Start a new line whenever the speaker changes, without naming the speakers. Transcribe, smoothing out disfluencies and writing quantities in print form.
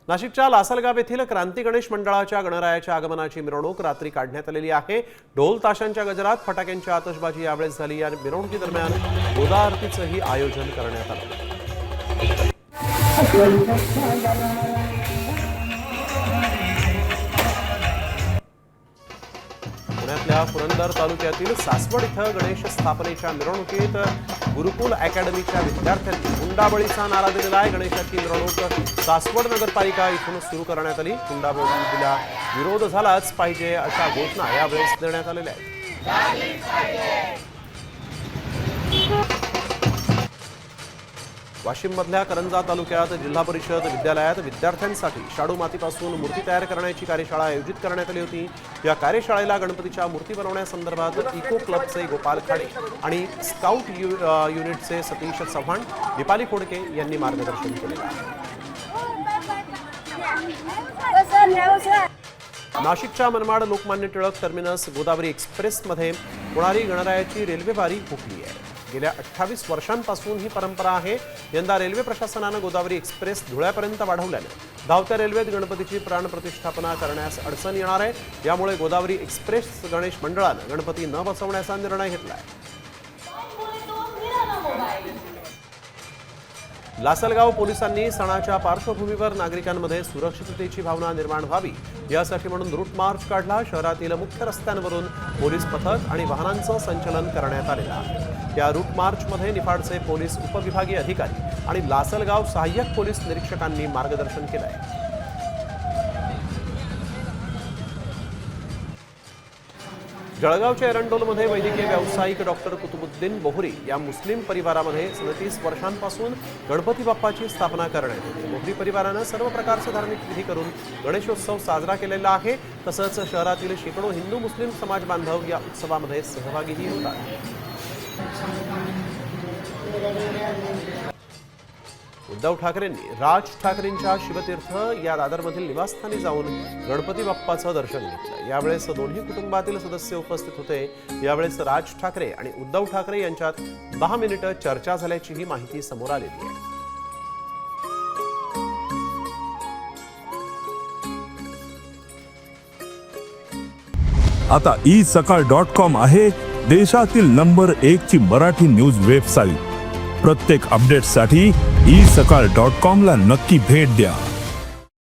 नाशिकच्या लासलगाव येथील क्रांती गणेश मंडळाच्या गणरायाच्या आगमनाची मिरवणूक रात्री काढण्यात आलेली आहे। ढोल ताशांच्या गजरात फटाक्यांची आतषबाजी यावेळेस झाली। या मिरवणुकीदरम्यान गोदा आरतीचंही आयोजन करण्यात आलं। पुण्यातल्या पुरंदर तालुक्यातील सासवड इथं गणेश स्थापनेच्या मिरवणुकीत गुरुकुल अकॅडमीच्या विद्यार्थ्यांनी हुंडाबळीचा नारा दिलेला आहे। गणेशाची मिरवणूक सासवड नगरपालिका इथून सुरू करण्यात आली। हुंडाबळीला विरोध झालाच पाहिजे अशा घोषणा यावेळेस देण्यात आलेल्या आहेत। वाशिममधल्या करंजा तालुक्यात जिल्हा परिषद विद्यालयात विद्यार्थ्यांसाठी शाडू मातीपासून मूर्ती तयार करण्याची कार्यशाळा आयोजित करण्यात आली होती। या कार्यशाळेला गणपतीच्या मूर्ती बनवण्यासंदर्भात इको क्लबचे गोपाल खाडे आणि स्काउट युनिटचे सतीश चव्हाण, दीपाली खोडके यांनी मार्गदर्शन केले। नाशिकच्या मनमाड लोकमान्य टिळक टर्मिनस गोदावरी एक्सप्रेसमध्ये होणारी गणरायाची रेल्वे वारी हुकली आहे। गेल्या 28 वर्षांपासून ही परंपरा आहे। यंदा रेल्वे प्रशासनाने गोदावरी एक्सप्रेस धुळ्यापर्यंत वाढवल्याने धावत्या रेल्वेत गणपतीची प्राणप्रतिष्ठापना करण्यास अडचण येणार आहे। यामुळे गोदावरी एक्सप्रेस गणेश मंडळाने गणपती न बसवण्याचा निर्णय घेतला आहे। लासलगाव पोलिसांनी सणाच्या पार्श्वभूमीवर नागरिकांमध्ये सुरक्षिततेची भावना निर्माण व्हावी यासाठी म्हणून रूट मार्च काढला। शहरातील मुख्य रस्त्यांवरून पोलीस पथक आणि वाहनांचं संचलन करण्यात आलेलं आहे। या रूट मार्चमध्ये निफाडचे पोलीस उपविभागीय अधिकारी आणि लासलगाव सहाय्यक पोलीस निरीक्षकांनी मार्गदर्शन केलं आहे। जळगावच्या एरंडोलमध्ये वैद्यकीय व्यावसायिक डॉक्टर कुतुबुद्दीन बोहरी या मुस्लिम परिवारामध्ये 37 वर्षांपासून गणपती बाप्पाची स्थापना करण्यात येते। बोहरी परिवारानं सर्व प्रकारचे धार्मिक विधी करून गणेशोत्सव साजरा केलेला आहे। तसंच शहरातील शेकडो हिंदू मुस्लिम समाज बांधव या उत्सवामध्ये सहभागीही होतात। उद्धव ठाकरेंनी राज ठाकरेंच्या शिवतीर्थ या दादरमधील निवासस्थानी जाऊन गणपती बाप्पाचं दर्शन घेतलं। यावेळेस दोन्ही कुटुंबातील सदस्य उपस्थित होते। यावेळेस राज ठाकरे आणि उद्धव ठाकरे यांच्यात 10 मिनिटं चर्चा झाल्याचीही माहिती समोर आलेली आहे।
आता isakal.com आहे देशातील नंबर 1 ची मराठी न्यूज वेबसाईट। प्रत्येक अपडेटसाठी isakal.com ला नक्की भेट द्या।